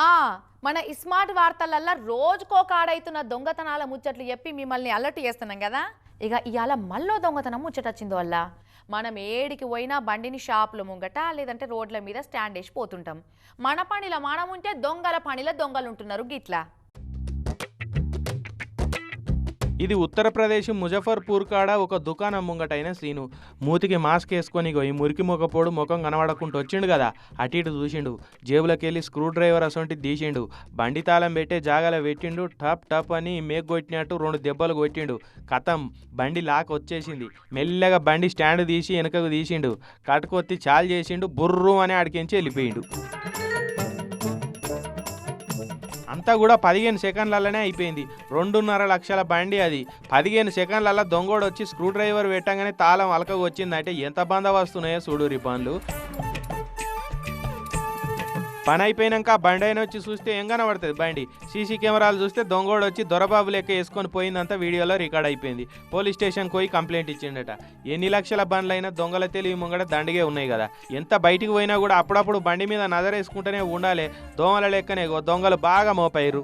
ఆ మన స్మార్ట్ వార్తలల్లా రోజుకో కాడైతున్న దొంగతనాల ముచ్చట్లు చెప్పి మిమ్మల్ని అలర్ట్ చేస్తున్నాం కదా. ఇక ఇవాళ మళ్ళీ దొంగతనం ముచ్చట వచ్చింది వల్ల మనం ఏడికి పోయినా బండిని షాపుల ముంగట లేదంటే రోడ్ల మీద స్టాండ్ వేసి పోతుంటాం. మన పనిలో మనం ఉంటే దొంగల పనిలో దొంగలు ఉంటున్నారు గిట్లా. ఇది ఉత్తరప్రదేశ్ ముజఫర్పూర్ కాడ ఒక దుకాణం ముంగటైన సీను. మూతికి మాస్క్ వేసుకొని ఈ మురికి మొక్కపోడు ముఖం కనబడకుండా వచ్చిండు కదా, అటు ఇటు చూసిండు. జేబులోకి వెళ్ళి స్క్రూ డ్రైవర్ అసొంటి తీసిండు. బండి తాళం పెట్టే జాగాలో పెట్టిండు. టప్ టప్ అని మేక్ కొట్టినట్టు 2 దెబ్బలు కొట్టిండు. కథం బండి లాక్ వచ్చేసింది. మెల్లగా బండి స్టాండ్ తీసి వెనకకు తీసిండు. కట్టుకొత్తి చాలు చేసిండు. బుర్రు అని ఆడికించి వెళ్ళిపోయిండు. అంతా కూడా 15 సెకండ్లలోనే అయిపోయింది. 2.5 లక్షల బండి అది. 15 సెకండ్లలో దొంగోడు వచ్చి స్క్రూ డ్రైవర్ పెట్టగానే తాళం అలకగా వచ్చిందంటే ఎంత బందోబస్తున్నాయో చూడురి పనులు. పని అయిపోయినాక బండి అయినా వచ్చి చూస్తే ఏం కనబడుతుంది బండి. సీసీ కెమెరాలు చూస్తే దొంగోడు వచ్చి దొరబాబు లెక్క వేసుకొని పోయిందంతా వీడియోలో రికార్డ్ అయిపోయింది. పోలీస్ స్టేషన్కి పోయి కంప్లైంట్ ఇచ్చిండట. ఎన్ని లక్షల బండ్లైనా దొంగల తెలివి ముంగడ దండిగే ఉన్నాయి కదా. ఎంత బయటికి పోయినా కూడా అప్పుడప్పుడు బండి మీద నజరేసుకుంటూనే ఉండాలి. దోమల లెక్కనే దొంగలు బాగా మోపాయిరు.